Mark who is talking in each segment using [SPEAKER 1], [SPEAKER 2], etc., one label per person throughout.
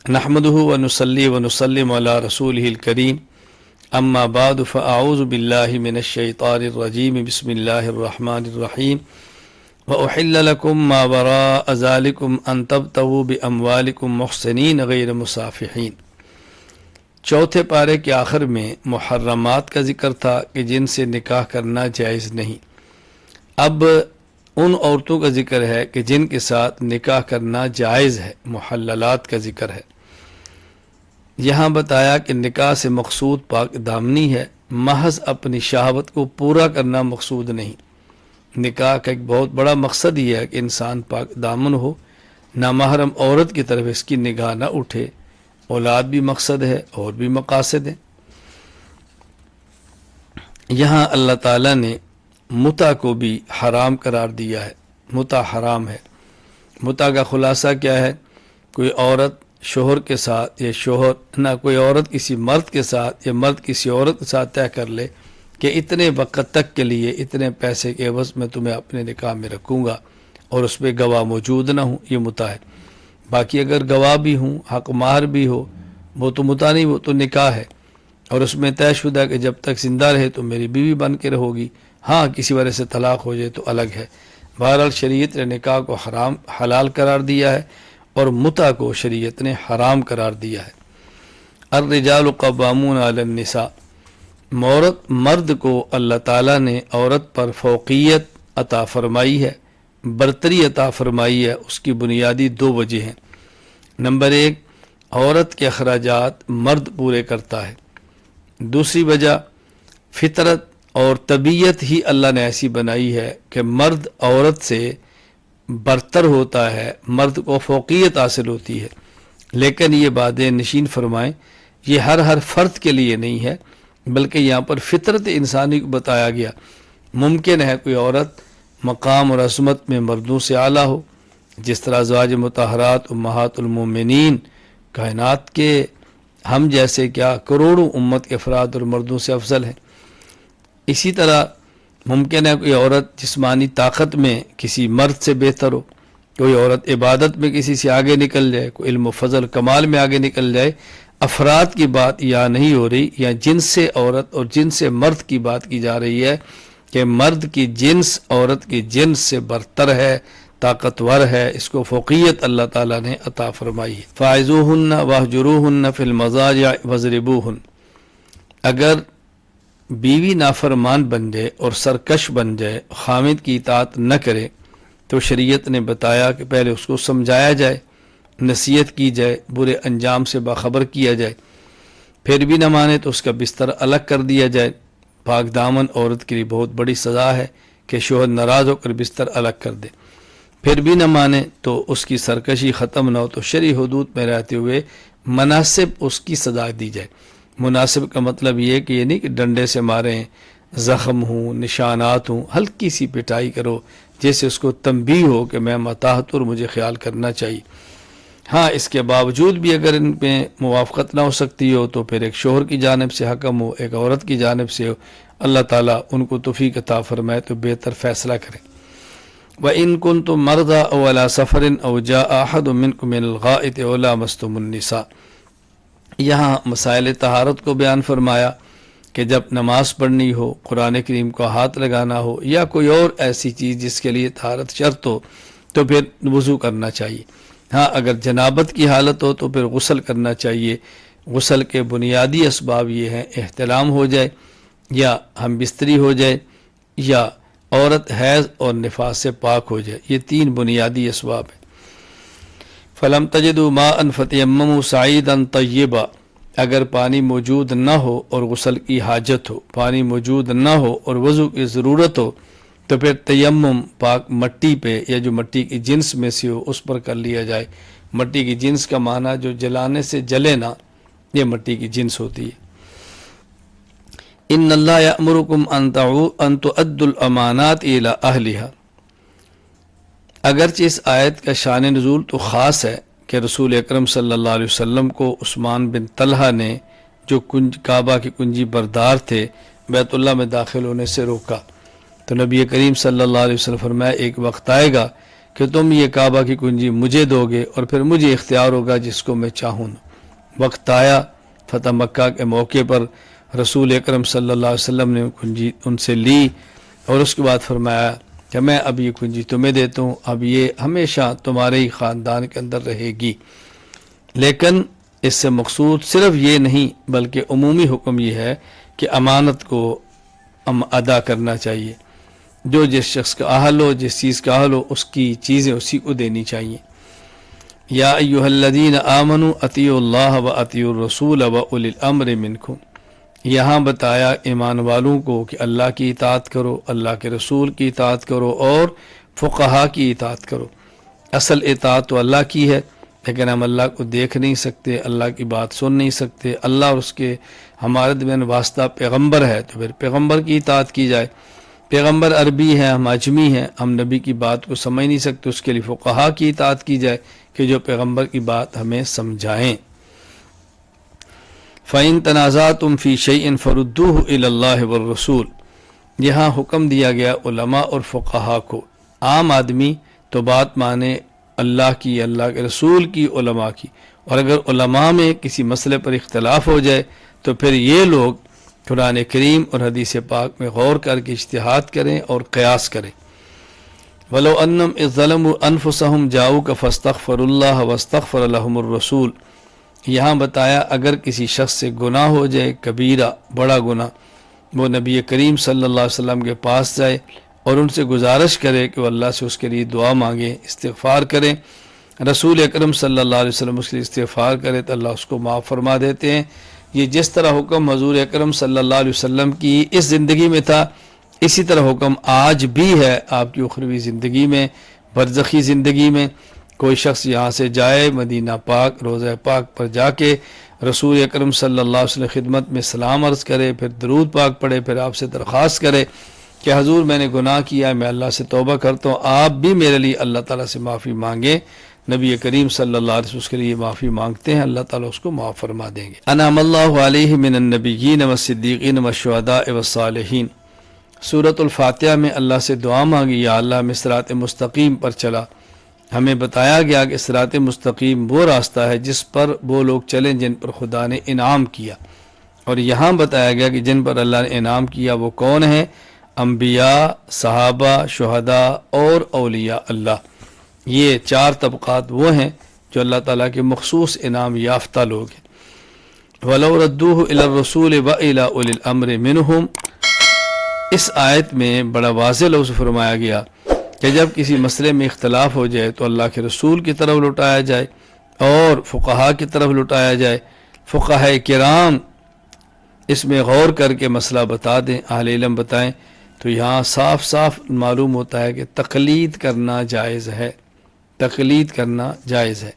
[SPEAKER 1] نحمده ونصلي ونسلم على رسوله الكريم اما بعد فاعوذ بالله من الشيطان الرجيم بسم الله الرحمن الرحيم واحل لكم ما وراء ذلكم ان تبتغوا باموالكم محسنين غير مسافحين۔ چوتھے پارے کے آخر میں محرمات کا ذکر تھا کہ جن سے نکاح کرنا جائز نہیں۔ اب ان عورتوں کا ذکر ہے کہ جن کے ساتھ نکاح کرنا جائز ہے، محللات کا ذکر ہے۔ یہاں بتایا کہ نکاح سے مقصود پاک دامنی ہے، محض اپنی شہوت کو پورا کرنا مقصود نہیں۔ نکاح کا ایک بہت بڑا مقصد یہ ہے کہ انسان پاک دامن ہو، نامحرم عورت کی طرف اس کی نگاہ نہ اٹھے۔ اولاد بھی مقصد ہے اور بھی مقاصد ہیں۔ یہاں اللہ تعالیٰ نے متع کو بھی حرام قرار دیا ہے، متع حرام ہے۔ متع کا خلاصہ کیا ہے؟ کوئی عورت شوہر کے ساتھ یا شوہر نہ کوئی عورت کسی مرد کے ساتھ یا مرد کسی عورت کے ساتھ طے کر لے کہ اتنے وقت تک کے لیے اتنے پیسے کے عوض میں تمہیں اپنے نکاح میں رکھوں گا اور اس پہ گواہ موجود نہ ہوں، یہ متع ہے۔ باقی اگر گواہ بھی ہوں، حق مہر بھی ہو، وہ تو متع نہیں، وہ تو نکاح ہے، اور اس میں طے شدہ کہ جب تک زندہ رہے تو میری بیوی بن کے رہو گی، ہاں کسی وجہ سے طلاق ہو جائے تو الگ ہے۔ بہرحال شریعت نے نکاح کو حلال قرار دیا ہے اور متع کو شریعت نے حرام قرار دیا ہے۔ الرجال قوامون علی النساء، مرد کو اللہ تعالیٰ نے عورت پر فوقیت عطا فرمائی ہے، برتری عطا فرمائی ہے۔ اس کی بنیادی دو وجہ ہیں۔ نمبر ایک، عورت کے اخراجات مرد پورے کرتا ہے۔ دوسری وجہ، فطرت اور طبیعت ہی اللہ نے ایسی بنائی ہے کہ مرد عورت سے برتر ہوتا ہے، مرد کو فوقیت حاصل ہوتی ہے۔ لیکن یہ باتیں نشین فرمائیں، یہ ہر فرد کے لیے نہیں ہے، بلکہ یہاں پر فطرت انسانی کو بتایا گیا۔ ممکن ہے کوئی عورت مقام اور عظمت میں مردوں سے اعلیٰ ہو، جس طرح ازواج مطہرات امہات المومنین کائنات کے ہم جیسے کیا کروڑوں امت کے افراد اور مردوں سے افضل ہیں۔ اسی طرح ممکن ہے کوئی عورت جسمانی طاقت میں کسی مرد سے بہتر ہو، کوئی عورت عبادت میں کسی سے آگے نکل جائے، کوئی علم و فضل کمال میں آگے نکل جائے۔ افراد کی بات یہاں نہیں ہو رہی، یا جنس سے عورت اور جنس سے مرد کی بات کی جا رہی ہے کہ مرد کی جنس عورت کی جنس سے برتر ہے، طاقتور ہے، اس کو فوقیت اللہ تعالیٰ نے عطا فرمائی ہے۔ فاعذوہن واہجروہن فی المضاجع واضربوہن، اگر بیوی نافرمان بن جائے اور سرکش بن جائے، خامد کی اطاعت نہ کرے، تو شریعت نے بتایا کہ پہلے اس کو سمجھایا جائے، نصیحت کی جائے، برے انجام سے باخبر کیا جائے، پھر بھی نہ مانے تو اس کا بستر الگ کر دیا جائے۔ پاک دامن عورت کے لیے بہت بڑی سزا ہے کہ شوہر ناراض ہو کر بستر الگ کر دے، پھر بھی نہ مانے تو اس کی سرکشی ختم نہ ہو تو شرعی حدود میں رہتے ہوئے مناسب اس کی سزا دی جائے۔ مناسب کا مطلب یہ کہ یہ نہیں کہ ڈنڈے سے ماریں، زخم ہوں، نشانات ہوں، ہلکی سی پٹائی کرو جیسے اس کو تنبیہ ہو کہ میں متاحت اور مجھے خیال کرنا چاہیے۔ ہاں اس کے باوجود بھی اگر ان پہ موافقت نہ ہو سکتی ہو تو پھر ایک شوہر کی جانب سے حکم ہو، ایک عورت کی جانب سے ہو، اللہ تعالیٰ ان کو توفیق عطا فرمائے تو بہتر فیصلہ کریں۔ وَإِن كُنتُم مَرْضَىٰ أَوْ عَلَىٰ سَفَرٍ أَوْ جَاءَ أَحَدٌ مِّنكُم مِّنَ الْغَائِطِ أَوْ لَامَسْتُمُ النِّسَاءَ، یہاں مسائل طہارت کو بیان فرمایا کہ جب نماز پڑھنی ہو، قرآن کریم کو ہاتھ لگانا ہو، یا کوئی اور ایسی چیز جس کے لیے طہارت شرط ہو تو پھر وضو کرنا چاہیے۔ ہاں اگر جنابت کی حالت ہو تو پھر غسل کرنا چاہیے۔ غسل کے بنیادی اسباب یہ ہیں، احتلام ہو جائے، یا ہم بستری ہو جائے، یا عورت حیض اور نفاس سے پاک ہو جائے، یہ تین بنیادی اسباب ہیں۔ فَلَمْ تَجِدُوا مَاءً فَتَيَمَّمُوا صَعِيدًا طَيِّبًا، اگر پانی موجود نہ ہو اور غسل کی حاجت ہو، پانی موجود نہ ہو اور وضو کی ضرورت ہو، تو پھر تیمم پاک مٹی پہ یا جو مٹی کی جنس میں سے ہو اس پر کر لیا جائے۔ مٹی کی جنس کا معنی جو جلانے سے جلے نہ، یہ مٹی کی جنس ہوتی ہے۔ ان اللہ یأمرکم ان تؤدوا الامانات الی اہلہا، اگرچہ اس آیت کا شان نزول تو خاص ہے کہ رسول اکرم صلی اللہ علیہ وسلم کو عثمان بن طلحہ نے جو کعبہ کی کنجی بردار تھے بیت اللہ میں داخل ہونے سے روکا، تو نبی کریم صلی اللہ علیہ وسلم فرمایا ایک وقت آئے گا کہ تم یہ کعبہ کی کنجی مجھے دو گے اور پھر مجھے اختیار ہوگا جس کو میں چاہوں۔ وقت آیا فتح مکہ کے موقع پر رسول اکرم صلی اللہ علیہ وسلم نے کنجی ان سے لی اور اس کے بعد فرمایا کہ میں اب یہ کنجی تمہیں دیتا ہوں، اب یہ ہمیشہ تمہارے ہی خاندان کے اندر رہے گی۔ لیکن اس سے مقصود صرف یہ نہیں بلکہ عمومی حکم یہ ہے کہ امانت کو ادا کرنا چاہیے، جو جس شخص کا اہل ہو، جس چیز کا اہل ہو، اس کی چیزیں اسی کو دینی چاہیے۔ یا ایھا الذین آمنوا اطیعوا اللہ و اطیعوا الرسول و اولی الامر منکم، یہاں بتایا ایمان والوں کو کہ اللہ کی اطاعت کرو، اللہ کے رسول کی اطاعت کرو اور فقہا کی اطاعت کرو۔ اصل اطاعت تو اللہ کی ہے، لیکن ہم اللہ کو دیکھ نہیں سکتے، اللہ کی بات سن نہیں سکتے، اللہ اور اس کے ہمارے درمیان واسطہ پیغمبر ہے تو پھر پیغمبر کی اطاعت کی جائے۔ پیغمبر عربی ہے، ہم عجمی ہیں، ہم نبی کی بات کو سمجھ نہیں سکتے، اس کے لیے فقہا کی اطاعت کی جائے کہ جو پیغمبر کی بات ہمیں سمجھائیں۔ فَإِن تَنَازَعْتُمْ فِي شَيْءٍ فَرُدُّوهُ إِلَى اللَّهِ وَالرَّسُولِ، یہاں حکم دیا گیا علماء اور فقہا کو۔ عام آدمی تو بات مانے اللہ کی، اللہ کے رسول کی، علماء کی، اور اگر علماء میں کسی مسئلے پر اختلاف ہو جائے تو پھر یہ لوگ قرآن کریم اور حدیث پاک میں غور کر کے اجتہاد کریں اور قیاس کریں۔ وَلَوْ أَنَّهُمْ إِذ ظَلَمُوا أَنفُسَهُمْ جَاءُوكَ فَاسْتَغْفَرُوا اللَّهَ وَاسْتَغْفَرَ لَهُمُ الرَّسُولُ، یہاں بتایا اگر کسی شخص سے گناہ ہو جائے، کبیرہ بڑا گناہ، وہ نبی کریم صلی اللہ علیہ وسلم کے پاس جائے اور ان سے گزارش کرے کہ وہ اللہ سے اس کے لیے دعا مانگے، استغفار کریں، رسول اکرم صلی اللہ علیہ وسلم اس کے لیے استغفار کرے تو اللہ اس کو معاف فرما دیتے ہیں۔ یہ جس طرح حکم حضور اکرم صلی اللہ علیہ وسلم کی اس زندگی میں تھا، اسی طرح حکم آج بھی ہے آپ کی اخروی زندگی میں، برزخی زندگی میں۔ کوئی شخص یہاں سے جائے مدینہ پاک، روضہ پاک پر جا کے رسول اکرم صلی اللہ علیہ وسلم خدمت میں سلام عرض کرے، پھر درود پاک پڑھے، پھر آپ سے درخواست کرے کہ حضور میں نے گناہ کیا ہے، میں اللہ سے توبہ کرتا ہوں، آپ بھی میرے لیے اللہ تعالیٰ سے معافی مانگیں، نبی کریم صلی اللہ علیہ وسلم اس کے لیے معافی مانگتے ہیں، اللہ تعالیٰ اس کو معاف فرما دیں گے۔ انعم اللہ علیہ من النبیین والصدیقین والشہداء والصالحین، سورۃ الفاتحہ میں اللہ سے دعا مانگی، یا اللہ میں صراط مستقیم پر چلا۔ ہمیں بتایا گیا کہ صراط مستقیم وہ راستہ ہے جس پر وہ لوگ چلیں جن پر خدا نے انعام کیا، اور یہاں بتایا گیا کہ جن پر اللہ نے انعام کیا وہ کون ہیں؟ انبیاء، صحابہ، شہداء اور اولیاء اللہ۔ یہ چار طبقات وہ ہیں جو اللہ تعالیٰ کے مخصوص انعام یافتہ لوگ ہیں۔ وَلَوْ رَدُّوهُ إِلَى الرَّسُولِ وَإِلَى أُولِي الْأَمْرِ مِنْهُمْ، اس آیت میں بڑا واضح لفظ فرمایا گیا کہ جب کسی مسئلے میں اختلاف ہو جائے تو اللہ کے رسول کی طرف لوٹایا جائے اور فقہا کی طرف لوٹایا جائے۔ فقہاء کرام اس میں غور کر کے مسئلہ بتا دیں، اہل علم بتائیں، تو یہاں صاف صاف معلوم ہوتا ہے کہ تقلید کرنا جائز ہے، تقلید کرنا جائز ہے۔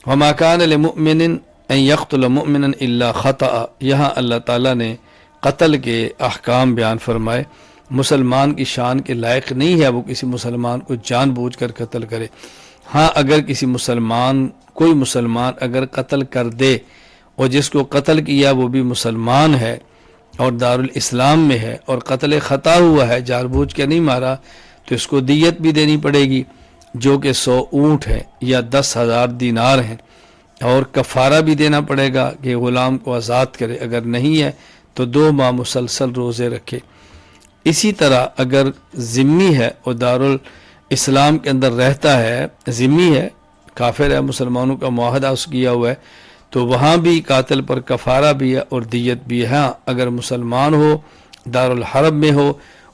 [SPEAKER 1] وَمَا كَانَ لِمُؤْمِنٍ أَن يَقْتُلَ مُؤْمِنًا إِلَّا خَطَأً، یہاں اللہ تعالیٰ نے قتل کے احکام بیان فرمائے۔ مسلمان کی شان کے لائق نہیں ہے وہ کسی مسلمان کو جان بوجھ کر قتل کرے۔ ہاں اگر کسی کوئی مسلمان اگر قتل کر دے اور جس کو قتل کیا وہ بھی مسلمان ہے اور دارالاسلام میں ہے اور قتل خطا ہوا ہے، جان بوجھ کے نہیں مارا، تو اس کو دیت بھی دینی پڑے گی جو کہ 100 اونٹ ہے یا 10,000 دینار ہیں، اور کفارہ بھی دینا پڑے گا کہ غلام کو آزاد کرے، اگر نہیں ہے تو 2 ماہ مسلسل روزے رکھے۔ اسی طرح اگر ذمی ہے اور دارالاسلام کے اندر رہتا ہے، ذمی ہے، کافر ہے، مسلمانوں کا معاہدہ اس کیا ہوا ہے، تو وہاں بھی قاتل پر کفارہ بھی ہے اور دیت بھی ہے۔ ہاں اگر مسلمان ہو، دارالحرب میں ہو،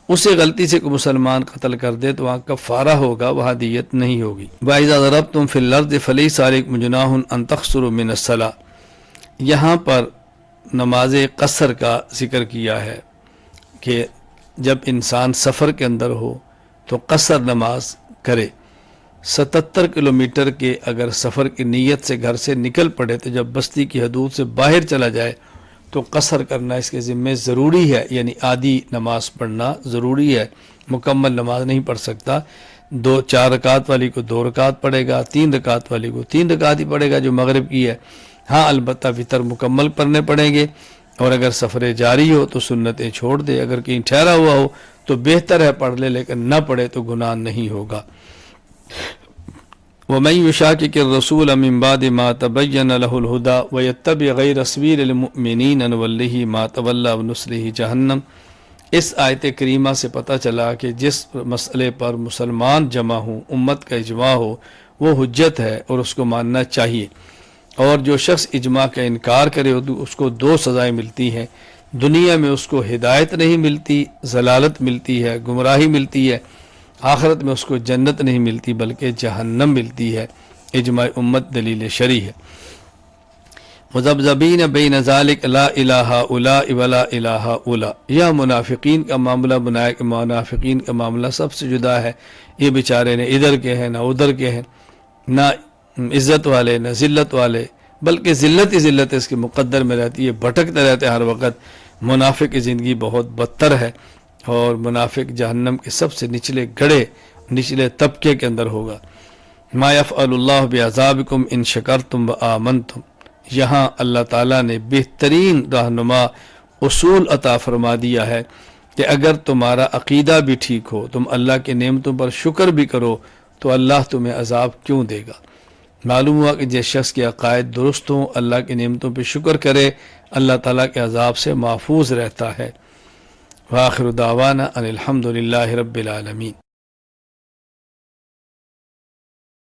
[SPEAKER 1] اسے غلطی سے کوئی مسلمان قتل کر دے تو وہاں کفارہ ہوگا، وہاں دیت نہیں ہوگی۔ وَإِذَا ضَرَبْتُمْ فِي الْأَرْضِ فَلَيْسَ عَلَيْكُمْ جُنَاحٌ أَن تَقْصُرُوا مِنَ الصَّلَاةِ، یہاں پر نماز قصر کا ذکر کیا ہے کہ جب انسان سفر کے اندر ہو تو قصر نماز کرے۔ 77 کلومیٹر کے اگر سفر کی نیت سے گھر سے نکل پڑے تو جب بستی کی حدود سے باہر چلا جائے تو قصر کرنا اس کے ذمہ ضروری ہے، یعنی آدھی نماز پڑھنا ضروری ہے، مکمل نماز نہیں پڑھ سکتا۔ 4 رکعت والی کو 2 رکعت پڑھے گا، 3 رکعت والی کو 3 رکعت ہی پڑھے گا جو مغرب کی ہے۔ ہاں البتہ وتر مکمل پڑھنے پڑیں گے، اور اگر سفر جاری ہو تو سنتیں چھوڑ دے، اگر کہیں ٹھہرا ہوا ہو تو بہتر ہے پڑھ لے، لیکن نہ پڑھے تو گناہ نہیں ہوگا۔ وَمَن يُشَاقِقِ الرَّسُولَ مِن بَعْدِ مَا تَبَيَّنَ لَهُ الْهُدَى وَيَتَّبِعْ غَيْرَ سَبِيلِ الْمُؤْمِنِينَ نُوَلِّهِ مَا تَوَلَّىٰ وَنُصْلِهِ جَهَنَّمَ۔ اس آیت کریمہ سے پتہ چلا کہ جس مسئلے پر مسلمان جمع ہوں، امت کا اجماع ہو، وہ حجت ہے اور اس کو ماننا چاہیے، اور جو شخص اجماع کا انکار کرے اس کو دو سزائیں ملتی ہیں۔ دنیا میں اس کو ہدایت نہیں ملتی، ضلالت ملتی ہے، گمراہی ملتی ہے، آخرت میں اس کو جنت نہیں ملتی بلکہ جہنم ملتی ہے۔ اجماع امت دلیل شرعی ہے۔ مذبذبین بین ذالک لا الہ الا ولا الہ الا، یہ منافقین کا معاملہ بنایا کہ منافقین کا معاملہ سب سے جدا ہے، یہ بیچارے نہ ادھر کے ہیں نہ ادھر کے ہیں، نہ عزت والے نہ ذلت والے، بلکہ ذلت ہی ذلت اس کے مقدر میں رہتی ہے، بھٹکتے رہتے ہیں ہر وقت۔ منافق کی زندگی بہت بدتر ہے، اور منافق جہنم کے سب سے نچلے گڑھے، نچلے طبقے کے اندر ہوگا۔ ما یفعل اللہ بعذابکم ان شکرتم وآمنتم، یہاں اللہ تعالیٰ نے بہترین رہنما اصول عطا فرما دیا ہے کہ اگر تمہارا عقیدہ بھی ٹھیک ہو، تم اللہ کے نعمتوں پر شکر بھی کرو، تو اللہ تمہیں عذاب کیوں دے گا؟ معلوم ہوا کہ جس شخص کے عقائد درست ہوں، اللہ کی نعمتوں پہ شکر کرے، اللہ تعالیٰ کے عذاب سے محفوظ رہتا ہے۔ وآخر دعوانا ان الحمد للہ رب العالمین۔